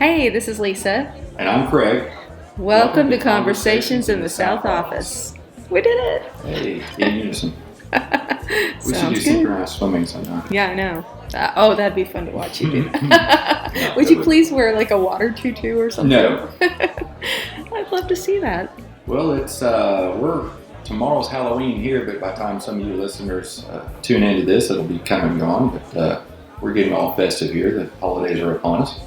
Hey, this is Lisa. And I'm Craig. Welcome to Conversations in the South Office. We did it. Hey, in unison. We should do Sounds good. synchronized swimming sometime. Yeah, I know. That'd be fun to watch you do. No, Would you please wear like a water tutu or something? No. I'd love to see that. Well, it's tomorrow's Halloween here, but by the time some of you listeners tune into this, it'll be come and gone. But we're getting all festive here. The holidays are upon us.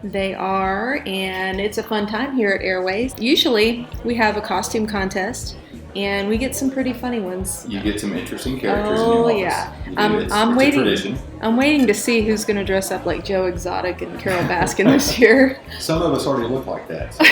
They are, and it's a fun time here at Airways. Usually, we have a costume contest, and we get some pretty funny ones. You get some interesting characters. Oh, in your yeah. office. I'm it's waiting. A tradition. I'm waiting to see who's going to dress up like Joe Exotic and Carol Baskin this year. Some of us already look like that. So.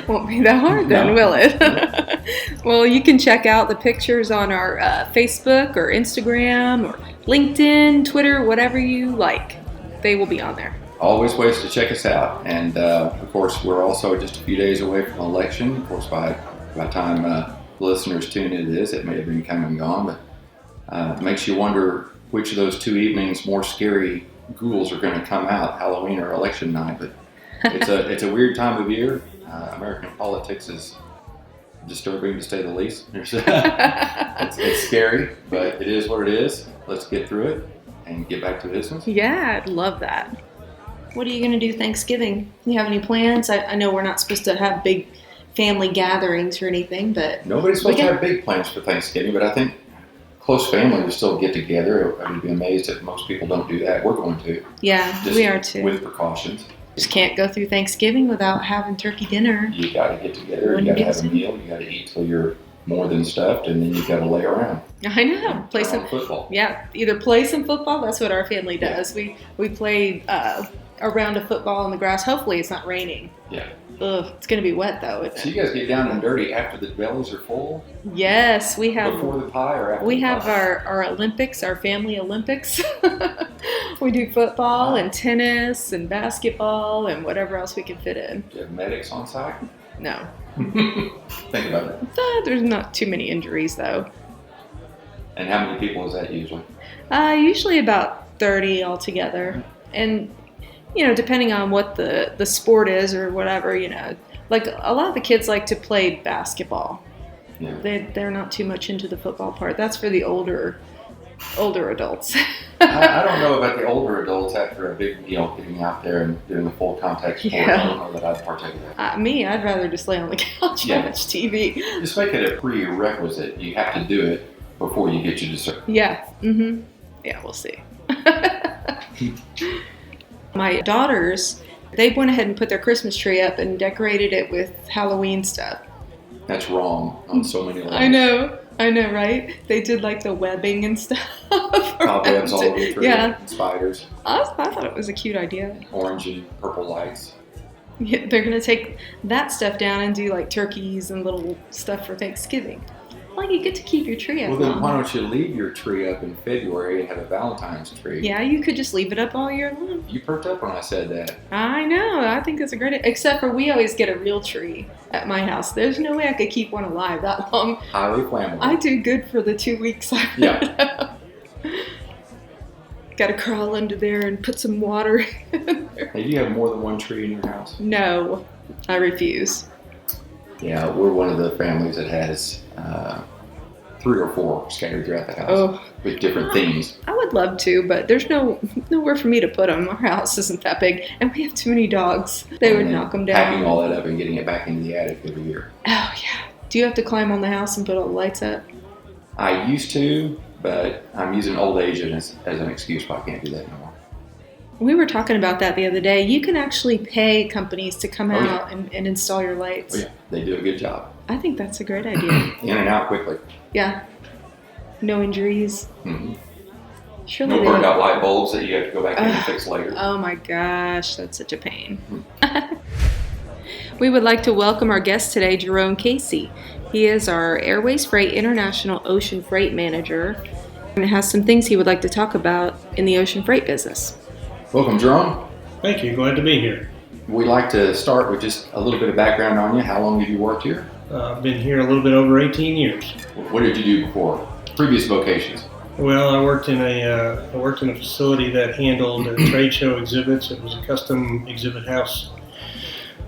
Won't be that hard then, will it? Well, you can check out the pictures on our Facebook or Instagram or LinkedIn, Twitter, whatever you like. They will be on there. Always ways to check us out. And, of course, we're also just a few days away from election. Of course, by the time listeners tune into this, it may have been come and gone. But it makes you wonder which of those two evenings more scary ghouls are going to come out, Halloween or election night. But it's a weird time of year. American politics is disturbing, to say the least. It's scary, but it is what it is. Let's get through it and get back to business. Yeah, I'd love that. What are you going to do Thanksgiving? You have any plans? I know we're not supposed to have big family gatherings or anything, but... Nobody's supposed to have big plans for Thanksgiving, but I think close family will still get together. I would be amazed if most people don't do that. We're going to. Yeah, we are too. With precautions. Just can't go through Thanksgiving without having turkey dinner. You got to get together. You got to have a meal. You got to eat till you're more than stuffed, and then you got to lay around. I know. Play some football. Yeah, either play some football. That's what our family does. Yeah. We play a round of football in the grass. Hopefully, it's not raining. Yeah. Ugh, it's gonna be wet though, isn't it? So you guys get down and dirty after the bellies are full? Yes, we have. Before the pie or after we the have pie? our Olympics, our family Olympics. We do football and tennis and basketball and whatever else we can fit in. Do you have medics on site? No. Think about it. There's not too many injuries though. And how many people is that usually? Usually about 30 altogether. And depending on what the sport is or whatever, like a lot of the kids like to play basketball. Yeah. They're not too much into the football part. That's for the older adults. I don't know about the older adults after a big meal getting out there and doing the full contact sport. Yeah. I don't know that I'd partake of that. I'd rather just lay on the couch and watch TV. Just make it a prerequisite. You have to do it before you get your dessert. Yeah. Mm-hmm. Yeah, we'll see. My daughters, they went ahead and put their Christmas tree up and decorated it with Halloween stuff. That's wrong on so many levels. I know, right? They did like the webbing and stuff. Cobwebs all over the tree. Yeah. And spiders. I thought it was a cute idea. Orange and purple lights. Yeah, they're going to take that stuff down and do like turkeys and little stuff for Thanksgiving. Like, you get to keep your tree up. Well, then why don't you leave your tree up in February and have a Valentine's tree? Yeah, you could just leave it up all year long. You perked up when I said that. I know. I think that's a great idea. Except for we always get a real tree at my house. There's no way I could keep one alive that long. Highly flammable. I do good for the 2 weeks I Yeah. Got to crawl under there and put some water in there. Hey, do you have more than one tree in your house? No, I refuse. Yeah, we're one of the families that has 3 or 4 scattered throughout the house with different themes. I would love to, but there's nowhere for me to put them. Our house isn't that big, and we have too many dogs. They would knock them down. Packing all that up and getting it back into the attic every year. Oh, yeah. Do you have to climb on the house and put all the lights up? I used to, but I'm using old age as an excuse why I can't do that anymore. We were talking about that the other day. You can actually pay companies to come out and install your lights. Oh, yeah. They do a good job. I think that's a great idea. In and out quickly. Yeah. No injuries. Mm-hmm. Surely No burned out light bulbs that you have to go back in and fix later. Oh my gosh, that's such a pain. We would like to welcome our guest today, Jerome Casey. He is our Airways Freight International Ocean Freight Manager and has some things he would like to talk about in the ocean freight business. Welcome, Jerome. Thank you. Glad to be here. We'd like to start with just a little bit of background on you. How long have you worked here? I've been here a little bit over 18 years. What did you do before? Previous vocations? Well, I worked in a facility that handled trade show exhibits. It was a custom exhibit house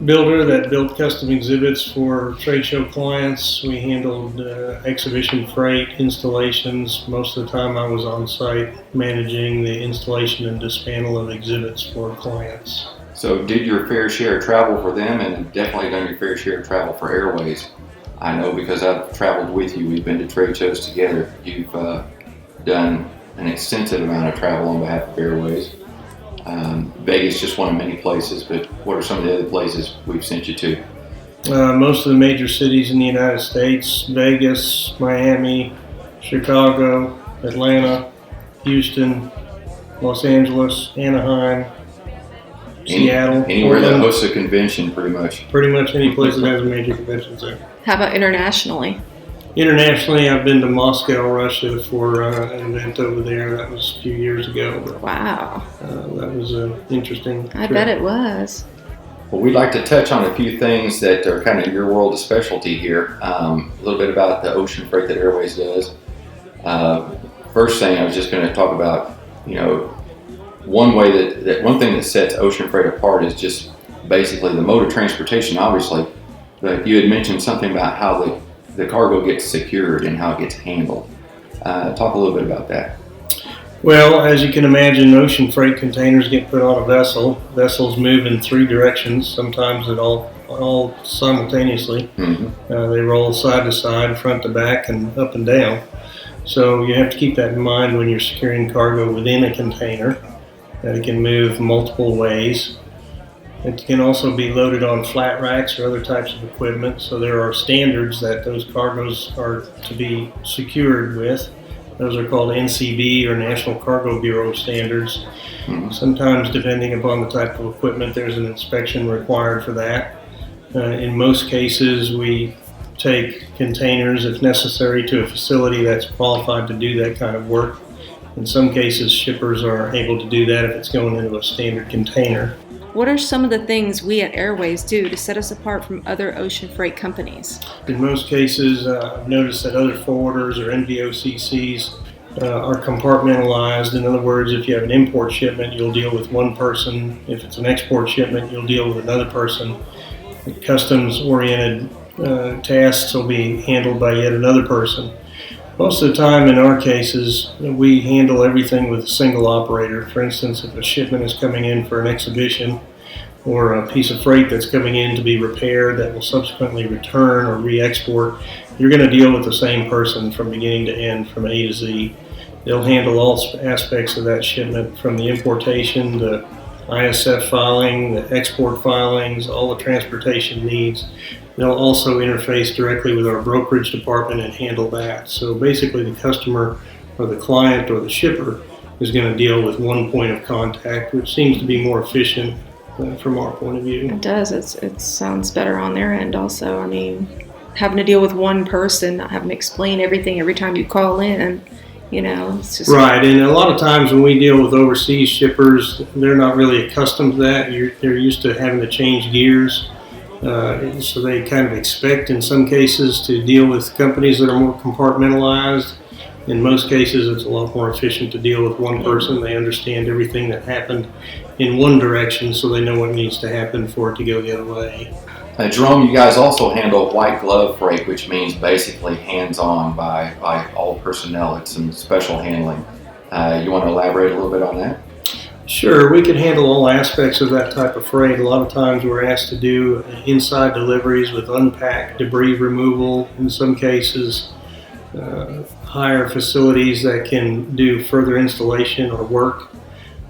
builder that built custom exhibits for trade show clients. We handled exhibition freight, installations. Most of the time I was on site managing the installation and dismantle of exhibits for clients. So did your fair share of travel for them, and definitely done your fair share of travel for Airways. I know because I've traveled with you. We've been to trade shows together. You've done an extensive amount of travel on behalf of Airways. Vegas just one of many places, but what are some of the other places we've sent you to? Most of the major cities in the United States: Vegas, Miami, Chicago, Atlanta, Houston, Los Angeles, Anaheim, Seattle, Anywhere that Portland. hosts a convention, pretty much. Pretty much any place that has a major convention center. How about internationally? Internationally, I've been to Moscow, Russia for an event over there. That was a few years ago. Wow. That was interesting. I bet it was. Well, we'd like to touch on a few things that are kind of your world of specialty here. A little bit about the ocean freight that Airways does. First thing, I was just going to talk about, one way that one thing that sets ocean freight apart is just basically the mode of transportation, obviously. But you had mentioned something about how the cargo gets secured and how it gets handled. Talk a little bit about that. Well, as you can imagine, ocean freight containers get put on a vessel. Vessels move in three directions, sometimes at all simultaneously. Mm-hmm. They roll side to side, front to back, and up and down. So you have to keep that in mind when you're securing cargo within a container, that it can move multiple ways. It can also be loaded on flat racks or other types of equipment. So there are standards that those cargoes are to be secured with. Those are called NCB, or National Cargo Bureau standards. Mm-hmm. Sometimes, depending upon the type of equipment, there's an inspection required for that. In most cases, we take containers, if necessary, to a facility that's qualified to do that kind of work. In some cases, shippers are able to do that if it's going into a standard container. What are some of the things we at Airways do to set us apart from other ocean freight companies? In most cases, I've noticed that other forwarders or NVOCCs are compartmentalized. In other words, if you have an import shipment, you'll deal with one person. If it's an export shipment, you'll deal with another person. Customs-oriented tasks will be handled by yet another person. Most of the time, in our cases, we handle everything with a single operator. For instance, if a shipment is coming in for an exhibition, or a piece of freight that's coming in to be repaired that will subsequently return or re-export, you're going to deal with the same person from beginning to end, from A to Z. They'll handle all aspects of that shipment, from the importation, the ISF filing, the export filings, all the transportation needs. They'll also interface directly with our brokerage department and handle that. So basically, the customer or the client or the shipper is going to deal with one point of contact, which seems to be more efficient from our point of view. It does. It sounds better on their end also. I mean, having to deal with one person, not having to explain everything every time you call in, it's just... Right, and a lot of times when we deal with overseas shippers, they're not really accustomed to that. They're used to having to change gears. So they kind of expect, in some cases, to deal with companies that are more compartmentalized. In most cases, it's a lot more efficient to deal with one person. They understand everything that happened in one direction, so they know what needs to happen for it to go the other way. Jerome, you guys also handle white glove freight, which means basically hands-on by all personnel. It's some special handling. You want to elaborate a little bit on that? Sure, we can handle all aspects of that type of freight. A lot of times we're asked to do inside deliveries with unpacked debris removal. In some cases, hire facilities that can do further installation or work.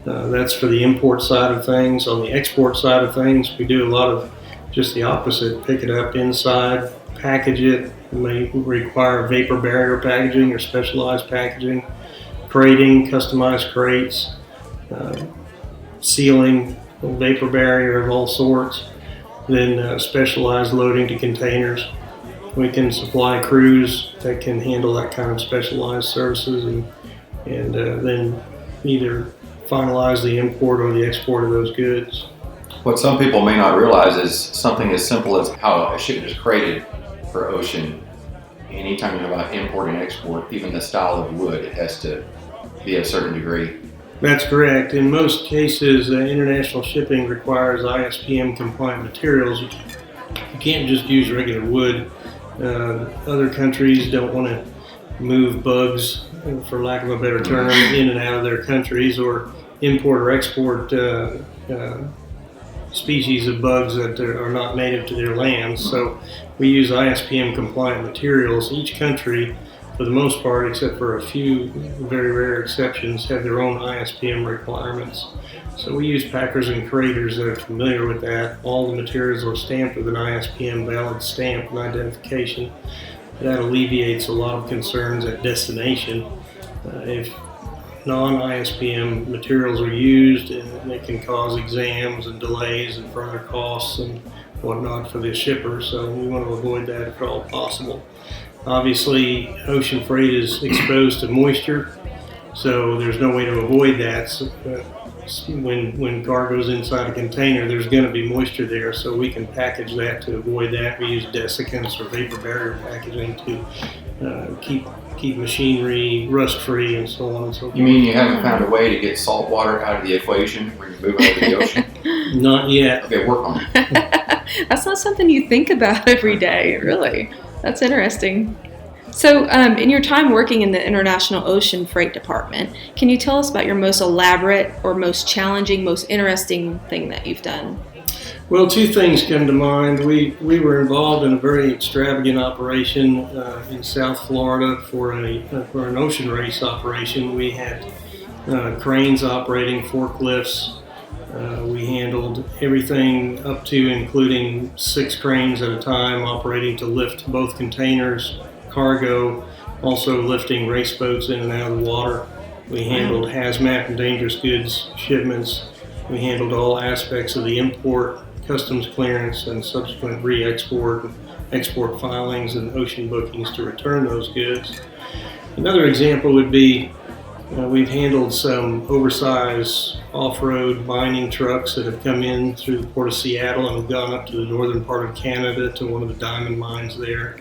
That's for the import side of things. On the export side of things, we do a lot of just the opposite. Pick it up inside, package it. It may require vapor barrier packaging or specialized packaging, crating, customized crates, sealing, vapor barrier of all sorts, then specialized loading to containers. We can supply crews that can handle that kind of specialized services and then either finalize the import or the export of those goods. What some people may not realize is something as simple as how a shipment is crated for ocean. anytime you're about import and export, even the style of wood, it has to be a certain degree. That's correct. In most cases, international shipping requires ISPM compliant materials. You can't just use regular wood. Other countries don't want to move bugs, for lack of a better term, in and out of their countries, or import or export species of bugs that are not native to their lands. So we use ISPM compliant materials. Each country, for the most part, except for a few very rare exceptions, have their own ISPM requirements. So we use packers and creators that are familiar with that. All the materials are stamped with an ISPM valid stamp and identification. That alleviates a lot of concerns at destination. If non-ISPM materials are used, and it can cause exams and delays and further costs and whatnot for the shipper, so we want to avoid that if at all possible. Obviously, ocean freight is exposed to moisture, so there's no way to avoid that. So, when cargo's inside a container, there's going to be moisture there, so we can package that to avoid that. We use desiccants or vapor barrier packaging to keep machinery rust-free and so on and so forth. You mean you haven't found a way to get salt water out of the equation when you're moving over the ocean? Not yet. Okay, work on it. That's not something you think about every day, really. That's interesting. So, in your time working in the International Ocean Freight Department, can you tell us about your most elaborate or most challenging, most interesting thing that you've done? Well, two things come to mind. We were involved in a very extravagant operation in South Florida for an ocean race operation. We had cranes operating, forklifts. We handled everything up to including 6 cranes at a time operating to lift both containers, cargo, also lifting race boats in and out of the water. We handled hazmat and dangerous goods shipments. We handled all aspects of the import, customs clearance, and subsequent re-export, export filings, and ocean bookings to return those goods. Another example would be we've handled some oversized off-road mining trucks that have come in through the port of Seattle and have gone up to the northern part of Canada to one of the diamond mines there.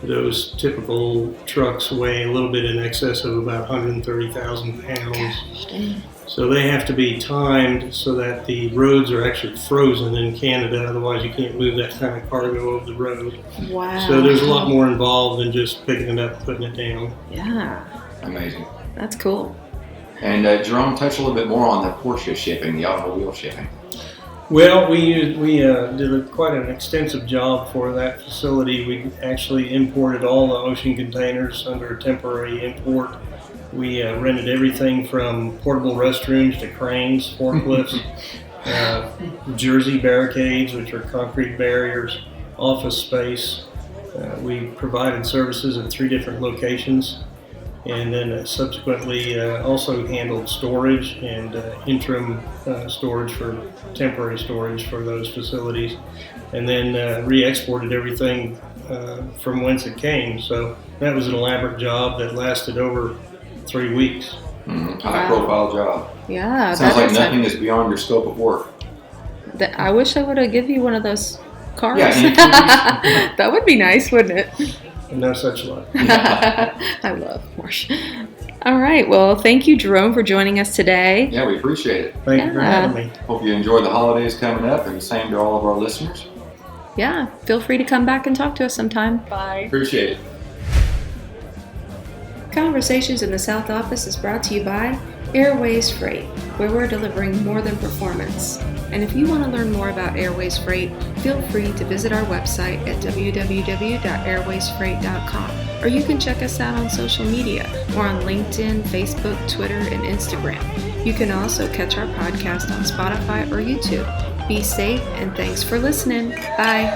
Those typical trucks weigh a little bit in excess of about 130,000 pounds. So they have to be timed so that the roads are actually frozen in Canada, otherwise you can't move that kind of cargo over the road. Wow. So there's a lot more involved than just picking it up and putting it down. Yeah. Amazing. That's cool. And Jerome, touch a little bit more on the Porsche shipping, the automobile shipping. Well, we did quite an extensive job for that facility. We actually imported all the ocean containers under a temporary import. We rented everything from portable restrooms to cranes, forklifts, jersey barricades, which are concrete barriers, office space. We provided services at 3 different locations, and then subsequently also handled storage and interim storage for temporary storage for those facilities, and then re-exported everything from whence it came. So that was an elaborate job that lasted over 3 weeks. High profile job. Yeah. Sounds like nothing is beyond your scope of work. I wish I would have given you one of those cars. Yeah, That would be nice, wouldn't it? No such luck. I love Porsche. All right. Well, thank you, Jerome, for joining us today. Yeah, we appreciate it. Thank you for having me. Hope you enjoy the holidays coming up, and the same to all of our listeners. Yeah. Feel free to come back and talk to us sometime. Bye. Appreciate it. Conversations in the South Office is brought to you by Airways Freight, where we're delivering more than performance. And if you want to learn more about Airways Freight, feel free to visit our website at www.airwaysfreight.com, or you can check us out on social media. We're on LinkedIn, Facebook, Twitter, and Instagram. You can also catch our podcast on Spotify or YouTube. Be safe, and thanks for listening. Bye.